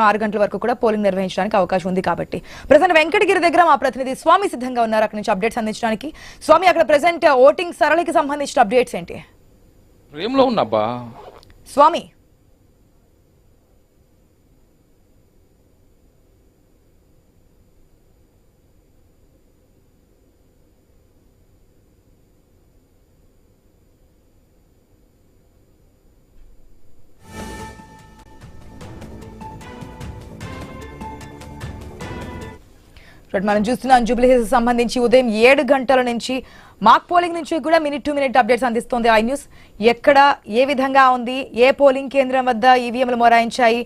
6 గంటల వరకు కూడా పోలింగ్ నిర్వహించడానికి అవకాశం ఉంది కాబట్టి ప్రెజెంట్ వెంకటగిరి దగ్గర మా ప్రతినిధి స్వామి సిద్ధంగా ఉన్నారు అక్కడ నుంచి అప్డేట్స్ అందించడానికి. స్వామి, అక్కడ ప్రెజెంట్ ఓటింగ్ సరళికి సంబంధించిన అప్డేట్స్ ఏంటి? ప్రేమలో ఉన్నబ్బా స్వామి. మనం చూస్తున్నాం జూబ్లీహిల్స్ సంబంధించి ఉదయం 7 గంటల నుంచి మాక్ పోలింగ్ నుంచి కూడా మినిట్ టు మినిట్ అప్డేట్స్ అందిస్తోంది ఐ న్యూస్. ఎక్కడ ఏ విధంగా ఉంది, ఏ పోలింగ్ కేంద్రం వద్ద ఈవీఎంలు మొరాయించాయి,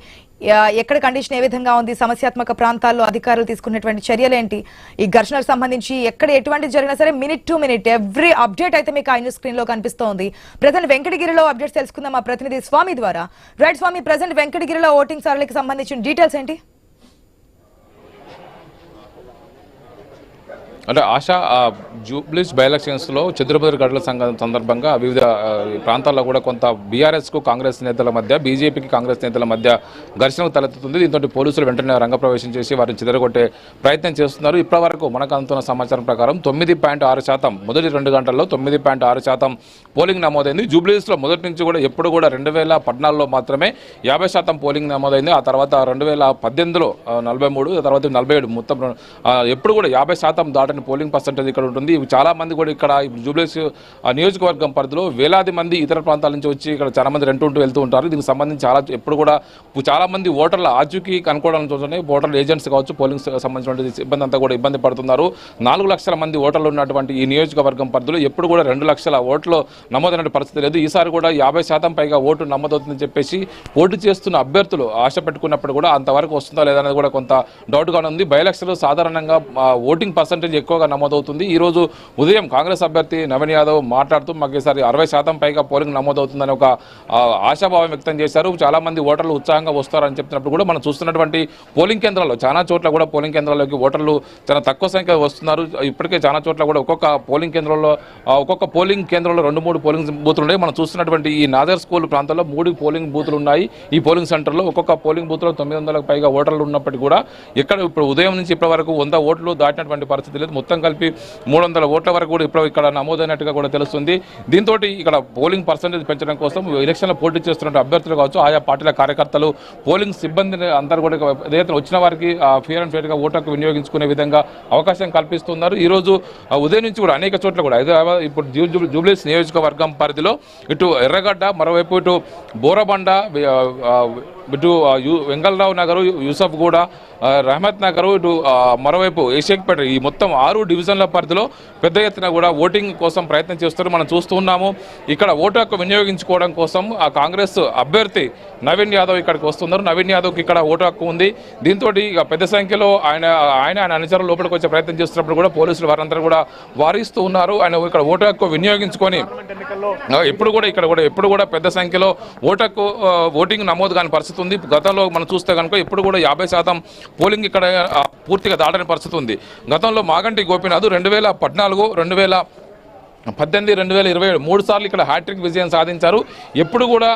ఎక్కడ కండిషన్ ఏ విధంగా ఉంది, సమస్యాత్మక ప్రాంతాల్లో అధికారులు తీసుకున్నటువంటి చర్యలేంటి, ఈ ఘర్షణకు సంబంధించి ఎక్కడ ఎటువంటి జరిగినా సరే minute to minute every update అయితే మీకు ఐ న్యూస్ స్క్రీన్ లో కనిపిస్తోంది. ప్రజెంట్ వెంకటగిరిలో అప్డేట్స్ తెలుసుకుందాం మా ప్రతినిధి స్వామి ద్వారా. రైట్ స్వామి, ప్రజెంట్ వెంకటగిరిలో ఓటింగ్ సరళికి సంబంధించిన డీటెయిల్స్ ఏంటి? అంటే ఆశా జూబ్లీస్ బై ఎలక్షన్స్లో చంద్రబాబు గడుల సందర్భంగా వివిధ ప్రాంతాల్లో కూడా కొంత బీఆర్ఎస్కు కాంగ్రెస్ నేతల మధ్య, బీజేపీకి కాంగ్రెస్ నేతల మధ్య ఘర్షణకు తలెత్తుతుంది. దీంతో పోలీసులు వెంటనే రంగప్రవేశం చేసి వారిని చెదరగొట్టే ప్రయత్నం చేస్తున్నారు. ఇప్పటివరకు మనకు అందుతున్న సమాచారం ప్రకారం 9.6%, మొదటి 2 గంటల్లో 9.6% పోలింగ్ నమోదైంది. జూబ్లీస్లో మొదటి నుంచి కూడా ఎప్పుడు కూడా 2014లో మాత్రమే 50% పోలింగ్ నమోదైంది. ఆ తర్వాత 2018లో 43, ఆ తర్వాత 47, మొత్తం ఎప్పుడు కూడా 50% దాటని పోలింగ్ పర్సెంటేజ్ ఇక్కడ ఉంటుంది. చాలా మంది కూడా ఇక్కడ జూబ్లీస్ నియోజకవర్గం పరిధిలో వేలాది మంది ఇతర ప్రాంతాల నుంచి వచ్చి ఇక్కడ చాలా మంది రెంటుంటూ వెళ్తూ ఉంటారు. దీనికి సంబంధించి ఎప్పుడు కూడా చాలా మంది ఓటర్ల ఆచూకీ కనుక్కోవడం చూస్తూనే ఓటర్ల ఏజెంట్స్ కావచ్చు, పోలింగ్ సంబంధించిన సిబ్బంది అంతా కూడా ఇబ్బంది పడుతున్నారు. 4 లక్షల మంది ఓటర్లు ఉన్నటువంటి ఈ నియోజకవర్గం పరిధిలో ఎప్పుడు కూడా 2 లక్షల ఓట్లు నమోదైన పరిస్థితి లేదు. ఈసారి కూడా 50% పైగా ఓటు నమోదవుతుందని చెప్పేసి పోటీ చేస్తున్న అభ్యర్థులు ఆశ పెట్టుకున్నప్పుడు కూడా అంతవరకు వస్తుందా లేదనేది కూడా కొంత డౌట్గానే ఉంది. బై ఎలక్షన్లో సాధారణంగా ఓటింగ్ పర్సెంటేజ్ ఎక్కువగా నమోదవుతుంది. ఈ రోజు ఉదయం కాంగ్రెస్ అభ్యర్థి నవీన్ యాదవ్ మాట్లాడుతూ మాకు ఈసారి 60% పైగా పోలింగ్ నమోదవుతుందని ఒక ఆశాభావం వ్యక్తం చేశారు. చాలా మంది ఓటర్లు ఉత్సాహంగా వస్తారని చెప్తున్నప్పుడు కూడా మనం చూస్తున్నటువంటి పోలింగ్ కేంద్రాల్లో చాలా చోట్ల కూడా పోలింగ్ కేంద్రాల్లోకి ఓటర్లు చాలా తక్కువ సంఖ్య వస్తున్నారు. ఇప్పటికే చాలా చోట్ల కూడా ఒక్కొక్క పోలింగ్ కేంద్రంలో 2-3 పోలింగ్ బూతులు ఉన్నాయి. మనం చూస్తున్నటువంటి ఈ నాదర్ స్కూల్ ప్రాంతంలో 3 పోలింగ్ బూతులు ఉన్నాయి. ఈ పోలింగ్ సెంటర్లో ఒక్కొక్క పోలింగ్ బూత్లో 900కు పైగా ఓటర్లు ఉన్నప్పటికీ కూడా ఇక్కడ ఇప్పుడు ఉదయం నుంచి ఇప్పటి వరకు 100 ఓట్లు దాటినటువంటి పరిస్థితి లేదు. మొత్తం కలిపి 300 ఓట్ల వరకు కూడా ఇప్పుడు ఇక్కడ నమోదైనట్టుగా కూడా తెలుస్తుంది. దీంతో ఇక్కడ పోలింగ్ పర్సెంటేజ్ పెంచడం కోసం ఎలక్షన్లో పోటీ చేస్తున్న అభ్యర్థులు కావచ్చు, ఆయా పార్టీల కార్యకర్తలు, పోలింగ్ సిబ్బందిని అందరూ కూడా ఏదైతే వచ్చిన వారికి ఫేర్ అండ్ ఫేర్గా ఓటుకు వినియోగించుకునే విధంగా అవకాశం కల్పిస్తున్నారు. ఈ రోజు ఉదయం నుంచి కూడా అనేక చోట్ల కూడా హైదరాబాద్ ఇప్పుడు జూబ్లీస్ నియోజకవర్గం పరిధిలో ఇటు ఎర్రగడ్డ, మరోవైపు ఇటు బోరబండ, ఇటు వెంగళరావు నగరు, యూసఫ్గూడ, రహమత్ నగర్, ఇటు మరోవైపు ఏషియాపేట, ఈ మొత్తం 6 డివిజన్ల పరిధిలో పెద్ద ఎత్తున కూడా ఓటింగ్ కోసం ప్రయత్నం చేస్తారు. మనం చూస్తూ ఉన్నాము. ఇక్కడ ఓటు హక్కు వినియోగించుకోవడం కోసం ఆ కాంగ్రెస్ అభ్యర్థి నవీన్ యాదవ్ ఇక్కడికి వస్తున్నారు. నవీన్ యాదవ్కి ఇక్కడ ఓటు హక్కు ఉంది. దీంతో ఇక పెద్ద సంఖ్యలో ఆయన అనుచరులు లోపలికి వచ్చే ప్రయత్నం చేస్తున్నప్పుడు కూడా పోలీసులు వారందరూ కూడా వారిస్తూ ఉన్నారు. ఆయన ఇక్కడ ఓటు హక్కు వినియోగించుకొని ఎప్పుడు కూడా పెద్ద సంఖ్యలో ఓటింగ్ నమోదు కాని పరిస్థితి ఉంది. గతంలో మనం చూస్తే కనుక ఇప్పుడు కూడా 50% పోలింగ్ ఇక్కడ పూర్తిగా దాటని పరిస్థితి ఉంది. గతంలో మాగంటి గోపీనాథ్ 2014, 2018, 2027 3 సార్లు ఇక్కడ హ్యాట్రిక్ విజయం సాధించారు. ఎప్పుడు కూడా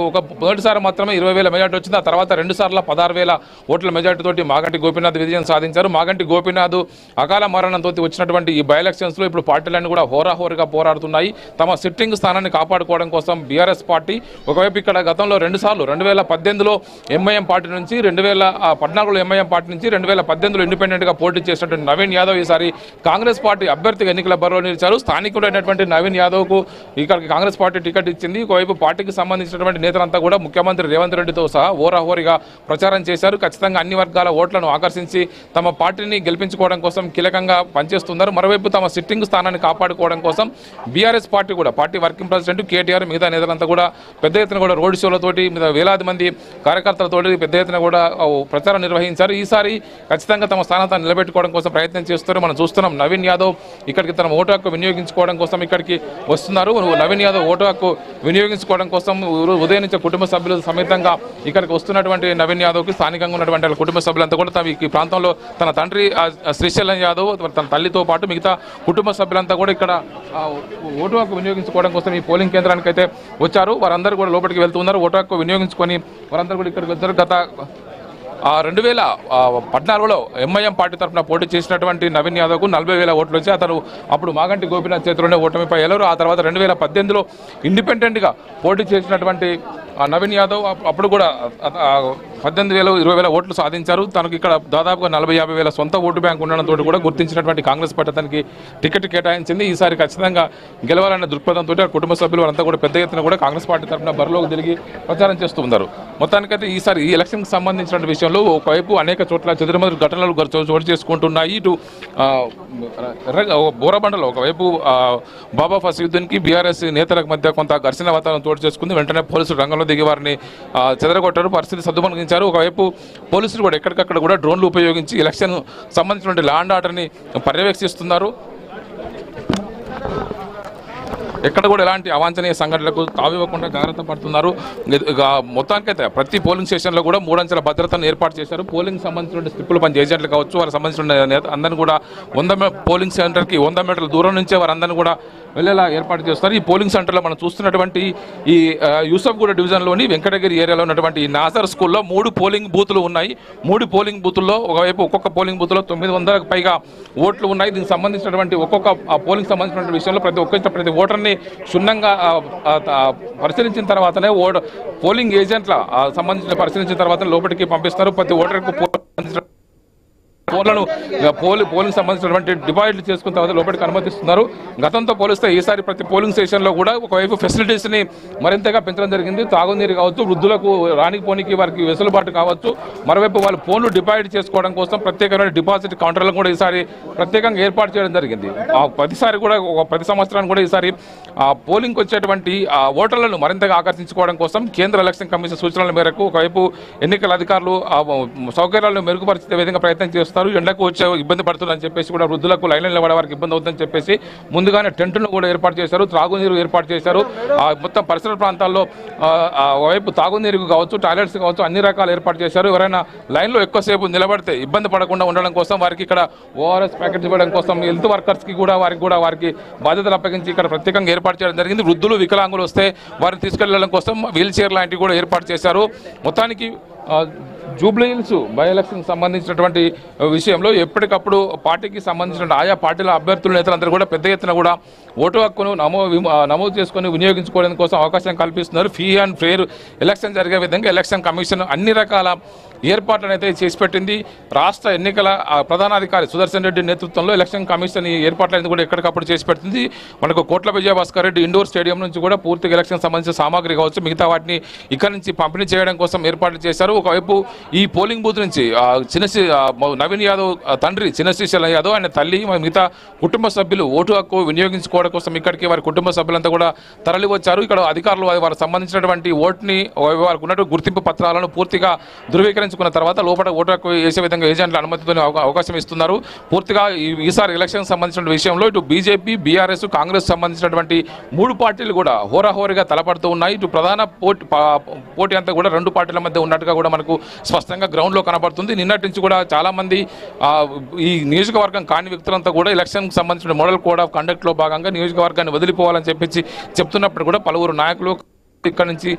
ఒక మొదటిసారి మాత్రమే 20,000 మెజార్టీ వచ్చింది. ఆ తర్వాత 2 సార్లు 16,000 ఓట్ల మెజార్టీ తోటి మాగంటి గోపీనాథ్ విజయం సాధించారు. మాగంటి గోపీనాథ్ అకాల మరణంతో వచ్చినటువంటి ఈ బై ఎలక్షన్స్లో ఇప్పుడు పార్టీలన్నీ కూడా హోరాహోరీగా పోరాడుతున్నాయి. తమ సిట్టింగ్ స్థానాన్ని కాపాడుకోవడం కోసం బీఆర్ఎస్ పార్టీ ఒకవైపు ఇక్కడ గతంలో 2 సార్లు 2018లో ఎంఐఎం పార్టీ నుంచి, 2014లో ఎంఐఎం పార్టీ నుంచి, 2018లో ఇండిపెండెంట్గా పోటీ చేసినటువంటి నవీన్ యాదవ్ ఈసారి కాంగ్రెస్ పార్టీ అభ్యర్థిగా ఎన్నికల బరిలో నిలిచారు. స్థానికుడు నవీన్ యాదవ్కు ఇక్కడికి కాంగ్రెస్ పార్టీ టికెట్ ఇచ్చింది. ఒకవైపు పార్టీకి సంబంధించినటువంటి నేతలంతా కూడా ముఖ్యమంత్రి రేవంత్ రెడ్డితో సహా హోరాహోరీగా ప్రచారం చేశారు. ఖచ్చితంగా అన్ని వర్గాల ఓట్లను ఆకర్షించి తమ పార్టీని గెలిపించుకోవడం కోసం కీలకంగా పనిచేస్తున్నారు. మరోవైపు తమ సిట్టింగ్ స్థానాన్ని కాపాడుకోవడం కోసం బీఆర్ఎస్ పార్టీ కూడా పార్టీ వర్కింగ్ ప్రెసిడెంట్ కేటీఆర్ మిగతా నేతలంతా కూడా పెద్ద ఎత్తున కూడా రోడ్ షోలతోటి వేలాది మంది కార్యకర్తలతోటి పెద్ద ఎత్తున కూడా ప్రచారం నిర్వహించారు. ఈసారి ఖచ్చితంగా తమ స్థానాన్ని నిలబెట్టుకోవడం కోసం ప్రయత్నం చేస్తారు. మనం చూస్తున్నాం నవీన్ యాదవ్ ఇక్కడికి తన ఓటు హక్కు వినియోగించుకోవడం కోసం ఇక్కడికి వస్తున్నారు. నవీన్ యాదవ్ ఓటు హక్కు వినియోగించుకోవడం కోసం ఉదయం నుంచి కుటుంబ సభ్యులు సమేతంగా ఇక్కడికి వస్తున్నటువంటి నవీన్ యాదవ్కి స్థానికంగా ఉన్నటువంటి కుటుంబ సభ్యులంతా కూడా ఈ ప్రాంతంలో తన తండ్రి శ్రీశైలం యాదవ్, తన తల్లితో పాటు మిగతా కుటుంబ సభ్యులంతా కూడా ఇక్కడ ఓటు హక్కు వినియోగించుకోవడం కోసం ఈ పోలింగ్ కేంద్రానికి అయితే వచ్చారు. వారందరూ కూడా లోపలికి వెళ్తున్నారు. ఓటు హక్కు వినియోగించుకొని వారందరూ కూడా ఇక్కడికి వచ్చారు. 2014లో ఎంఐఎం పార్టీ తరఫున పోటీ చేసినటువంటి నవీన్ యాదవ్కు 40,000 ఓట్లు వచ్చి అతను అప్పుడు మాగంటి గోపీనాథ్ చేతిలోనే ఓటమిపై వెళ్ళారు. ఆ తర్వాత 2018లో ఇండిపెండెంట్గా పోటీ చేసినటువంటి నవీన్ యాదవ్ అప్పుడు కూడా 18,000 20,000 ఓట్లు సాధించారు. తనకు ఇక్కడ దాదాపుగా 40-50 వేల సొంత ఓటు బ్యాంక్ ఉండడంతో కూడా గుర్తించినటువంటి కాంగ్రెస్ పార్టీ అతనికి టికెట్ కేటాయించింది. ఈసారి ఖచ్చితంగా గెలవాలనే దృక్పథంతో కుటుంబ సభ్యులు అంతా కూడా పెద్ద ఎత్తున కూడా కాంగ్రెస్ పార్టీ తరఫున బరిలోకి తిరిగి ప్రచారం చేస్తూ ఉన్నారు. మొత్తానికైతే ఈసారి ఈ ఎలక్షన్కి సంబంధించిన విషయంలో ఒకవైపు అనేక చోట్ల చెదురుమదురు ఘటనలు చోటు చేసుకుంటున్నాయి. ఇటు బోరబండలో ఒకవైపు బాబా ఫసీయుద్దీన్కి బీఆర్ఎస్ నేతలకు మధ్య కొంత ఘర్షణ వాతావరణం చోటు చేసుకుంది. వెంటనే పోలీసులు రంగంలో దిగి వారిని చెదరగొట్టారు, పరిస్థితి సద్దుమణించారు. ఒకవైపు పోలీసులు కూడా ఎక్కడికక్కడ కూడా డ్రోన్లు ఉపయోగించి ఎలక్షన్ సంబంధించినటువంటి లా అండ్ ఆర్డర్ని పర్యవేక్షిస్తున్నారు. ఎక్కడ కూడా ఎలాంటి అవాంఛనీయ సంఘటనలకు తావివ్వకుండా జాగ్రత్త పడుతున్నారు. మొత్తానికైతే ప్రతి పోలింగ్ స్టేషన్లో కూడా 3 అంచెల భద్రతను ఏర్పాటు చేశారు. పోలింగ్ సంబంధించిన స్లిప్పులు పని ఏజెంట్లు కావచ్చు, వారికి సంబంధించిన అందరినీ కూడా పోలింగ్ సెంటర్కి 100 మీటర్ల దూరం నుంచే వారందరినీ కూడా వెళ్ళేలా ఏర్పాటు చేస్తారు. ఈ పోలింగ్ సెంటర్లో మనం చూస్తున్నటువంటి ఈ యూసఫ్గూడ డివిజన్లోని వెంకటగిరి ఏరియాలో ఉన్నటువంటి ఈ నాజర్ స్కూల్లో 3 పోలింగ్ బూతులు ఉన్నాయి. 3 పోలింగ్ బూతుల్లో ఒకవైపు ఒక్కొక్క పోలింగ్ బూత్లో 900కు పైగా ఓట్లు ఉన్నాయి. దీనికి సంబంధించినటువంటి ఒక్కొక్క పోలింగ్ సంబంధించినటువంటి విషయంలో ప్రతి ఓటర్ని క్షుణ్ణంగా పరిశీలించిన తర్వాతనే పోలింగ్ ఏజెంట్ల సంబంధించిన పరిశీలించిన తర్వాత లోపలికి పంపిస్తారు. ప్రతి ఓటర్కు ఫోన్లను పోలింగ్ సంబంధించినటువంటి డిపాజిట్లు చేసుకున్న తర్వాత లోపలికి అనుమతిస్తున్నారు. గతంతో పోలిస్తే ఈసారి ప్రతి పోలింగ్ స్టేషన్లో కూడా ఒకవైపు ఫెసిలిటీస్ని మరింతగా పెంచడం జరిగింది. తాగునీరు కావచ్చు, వృద్ధులకు రానికి పోనీకి వారికి వెసులుబాటు కావచ్చు, మరోవైపు వాళ్ళు ఫోన్లు డిపాజిట్ చేసుకోవడం కోసం ప్రత్యేకమైన డిపాజిట్ కౌంటర్లను కూడా ఈసారి ప్రత్యేకంగా ఏర్పాటు చేయడం జరిగింది. ప్రతి సంవత్సరానికి కూడా ఈసారి పోలింగ్కి వచ్చేటువంటి ఓటర్లను మరింతగా ఆకర్షించుకోవడం కోసం కేంద్ర ఎలక్షన్ కమిషన్ సూచనల మేరకు ఒకవైపు ఎన్నికల అధికారులు సౌకర్యాలను మెరుగుపరిచే విధంగా ప్రయత్నం చేస్తారు. ఎండకు వచ్చే ఇబ్బంది పడుతుందని చెప్పేసి కూడా వృద్ధులకు లైన్లో నిలబడే వారికి ఇబ్బంది అవుతుందని చెప్పేసి ముందుగానే టెంట్ను కూడా ఏర్పాటు చేశారు, త్రాగునీరు ఏర్పాటు చేశారు. మొత్తం పరిసర ప్రాంతాల్లో వైపు తాగునీరు కావచ్చు, టాయిలెట్స్ కావచ్చు, అన్ని రకాలు ఏర్పాటు చేశారు. ఎవరైనా లైన్లో ఎక్కువసేపు నిలబడితే ఇబ్బంది పడకుండా ఉండడం కోసం వారికి ఇక్కడ ఓఆర్ఎస్ ప్యాకెట్స్ ఇవ్వడం కోసం హెల్త్ వర్కర్స్కి కూడా వారికి బాధ్యతలు అప్పగించి ఇక్కడ ప్రత్యేకంగా ఏర్పాటు చేయడం జరిగింది. వృద్ధులు వికలాంగులు వస్తే వారిని తీసుకెళ్లడం కోసం వీల్ చైర్ లాంటివి కూడా ఏర్పాటు చేశారు. మొత్తానికి జూబ్లీ హిల్స్ బై ఎలక్షన్ సంబంధించినటువంటి విషయంలో ఎప్పటికప్పుడు పార్టీకి సంబంధించిన ఆయా పార్టీల అభ్యర్థుల నేతలందరూ కూడా పెద్ద ఎత్తున కూడా ఓటు హక్కును నమోదు చేసుకుని వినియోగించుకోవడం కోసం అవకాశం కల్పిస్తున్నారు. ఫ్రీ అండ్ ఫెయిర్ ఎలక్షన్ జరిగే విధంగా ఎలక్షన్ కమిషన్ అన్ని రకాల ఏర్పాట్లను అయితే చేసి పెట్టింది. రాష్ట్ర ఎన్నికల ప్రధానాధికారి సుదర్శన్ రెడ్డి నేతృత్వంలో ఎలక్షన్ కమిషన్ ఈ ఏర్పాట్లను కూడా ఎక్కడికప్పుడు చేసి పెడుతుంది. మనకు కోట్ల విజయభాస్కర్ రెడ్డి ఇండోర్ స్టేడియం నుంచి కూడా పూర్తిగా ఎలక్షన్ సంబంధించిన సామాగ్రి కావచ్చు, మిగతా వాటిని ఇక్కడ నుంచి పంపిణీ చేయడం కోసం ఏర్పాట్లు చేశారు. ఒకవైపు ఈ పోలింగ్ బూత్ నుంచి నవీన్ యాదవ్ తండ్రి చిన్నశ్రీశైలం యాదవ్, ఆయన తల్లి, మిగతా కుటుంబ సభ్యులు ఓటు హక్కు వినియోగించుకోవడం కోసం ఇక్కడికి వారి కుటుంబ సభ్యులంతా కూడా తరలి వచ్చారు. ఇక్కడ అధికారులు వారికి సంబంధించినటువంటి ఓటుని వారికి ఉన్నటువంటి గుర్తింపు పత్రాలను పూర్తిగా ధృవీకరించుకున్న తర్వాత లోపల ఓటు హక్కు వేసే విధంగా ఏజెంట్ల అనుమతితో అవకాశం ఇస్తున్నారు. పూర్తిగా ఈసారి ఎలక్షన్ సంబంధించిన విషయంలో ఇటు బీజేపీ, బీఆర్ఎస్, కాంగ్రెస్ సంబంధించినటువంటి 3 పార్టీలు కూడా హోరాహోరీగా తలపడుతూ ఉన్నాయి. ఇటు ప్రధాన పోటీ అంతా కూడా 2 పార్టీల మధ్య ఉన్నట్టుగా కూడా మనకు స్పష్టంగా గ్రౌండ్లో కనబడుతుంది. నిన్నటి నుంచి కూడా చాలామంది ఈ నియోజకవర్గం కాని వ్యక్తులంతా కూడా ఎలక్షన్కి సంబంధించిన మోడల్ కోడ్ ఆఫ్ కండక్ట్లో భాగంగా నియోజకవర్గాన్ని వదిలిపోవాలని చెప్పేసి చెప్తున్నప్పుడు కూడా పలువురు నాయకులు ఇక్కడ నుంచి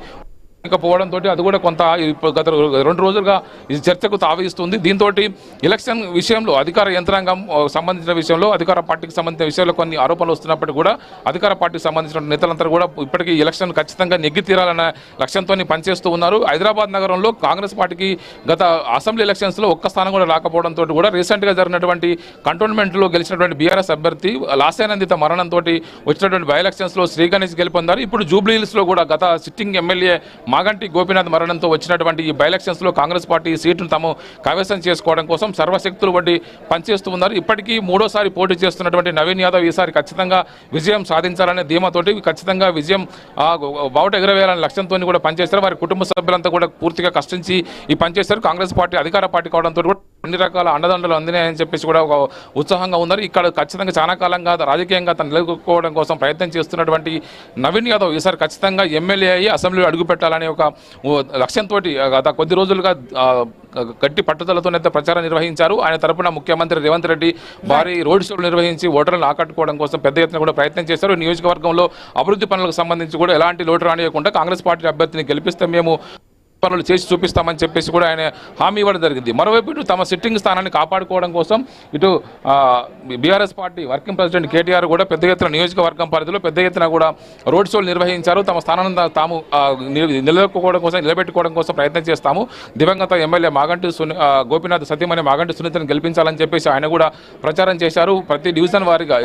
పోవడంతో అది కూడా కొంత గత 2 రోజులుగా ఇది చర్చకు తావిస్తుంది. దీంతో ఎలక్షన్ విషయంలో అధికార యంత్రాంగం సంబంధించిన విషయంలో అధికార పార్టీకి సంబంధించిన విషయంలో కొన్ని ఆరోపణలు వస్తున్నప్పటికీ కూడా అధికార పార్టీకి సంబంధించిన నేతలంతా కూడా ఇప్పటికీ ఎలక్షన్ ఖచ్చితంగా నెగ్గి తీరాలన్న లక్ష్యంతో పనిచేస్తూ ఉన్నారు. హైదరాబాద్ నగరంలో కాంగ్రెస్ పార్టీకి గత అసెంబ్లీ ఎలక్షన్స్లో ఒక్క స్థానం కూడా రాకపోవడంతో కూడా రీసెంట్గా జరిగినటువంటి కంటోన్మెంట్లో గెలిచినటువంటి బీఆర్ఎస్ అభ్యర్థి లాస్యానందిత మరణంతో వచ్చినటువంటి బై ఎలక్షన్స్లో శ్రీ గణేష్ గెలుపొందారు. ఇప్పుడు జూబ్లీ హిల్స్లో కూడా గత సిట్టింగ్ ఎమ్మెల్యే మాగంటి గోపీనాథ్ మరణంతో వచ్చినటువంటి ఈ బై ఎలక్షన్స్లో కాంగ్రెస్ పార్టీ సీటును తాము కైవసం చేసుకోవడం కోసం సర్వశక్తులు వడ్డీ పనిచేస్తూ ఉన్నారు. ఇప్పటికీ 3వసారి పోటీ చేస్తున్నటువంటి నవీన్ యాదవ్ ఈసారి ఖచ్చితంగా విజయం సాధించాలనే ధీమాతోటి ఖచ్చితంగా విజయం బావుట ఎగరవేయాలనే లక్ష్యంతో కూడా పనిచేస్తారు. వారి కుటుంబ సభ్యులంతా కూడా పూర్తిగా కష్టించి ఈ పనిచేస్తారు. కాంగ్రెస్ పార్టీ అధికార పార్టీ కావడంతో కూడా అన్ని రకాల అండదండలు అందినాయని చెప్పేసి కూడా ఒక ఉత్సాహంగా ఉన్నారు. ఇక్కడ ఖచ్చితంగా చాలా కాలంగా రాజకీయంగా తను నిలదొక్కుకోవడం కోసం ప్రయత్నం చేస్తున్నటువంటి నవీన్ యాదవ్ ఈసారి ఖచ్చితంగా ఎమ్మెల్యే అయ్యి అసెంబ్లీలో అడుగుపెట్టాలనే ఒక లక్ష్యంతో గత కొద్ది రోజులుగా గట్టి పట్టుదలతోనైతే ప్రచారం నిర్వహించారు. ఆయన తరపున ముఖ్యమంత్రి రేవంత్ రెడ్డి భారీ రోడ్ షోలు నిర్వహించి ఓటర్లను ఆకట్టుకోవడం కోసం పెద్ద ఎత్తున కూడా ప్రయత్నం చేశారు. నియోజకవర్గంలో అభివృద్ధి పనులకు సంబంధించి కూడా ఎలాంటి లోటు రానియకుండా కాంగ్రెస్ పార్టీ అభ్యర్థిని గెలిపిస్తే మేము పనులు చేసి చూపిస్తామని చెప్పేసి కూడా ఆయన హామీ ఇవ్వడం జరిగింది. మరోవైపు ఇటు తమ సిట్టింగ్ స్థానాన్ని కాపాడుకోవడం కోసం ఇటు BRS party working president KTR కూడా పెద్ద ఎత్తున నియోజకవర్గం పరిధిలో పెద్ద ఎత్తున కూడా రోడ్ షోలు నిర్వహించారు. తమ స్థానాన్ని తాము నిలబెట్టుకోవడం కోసం ప్రయత్నం చేస్తాము. దివంగత ఎమ్మెల్యే మాగంటి గోపీనాథ్ సత్యమణి మాగంటి సునీతను గెలిపించాలని చెప్పేసి ఆయన కూడా ప్రచారం చేశారు. ప్రతి డివిజన్ వారీగా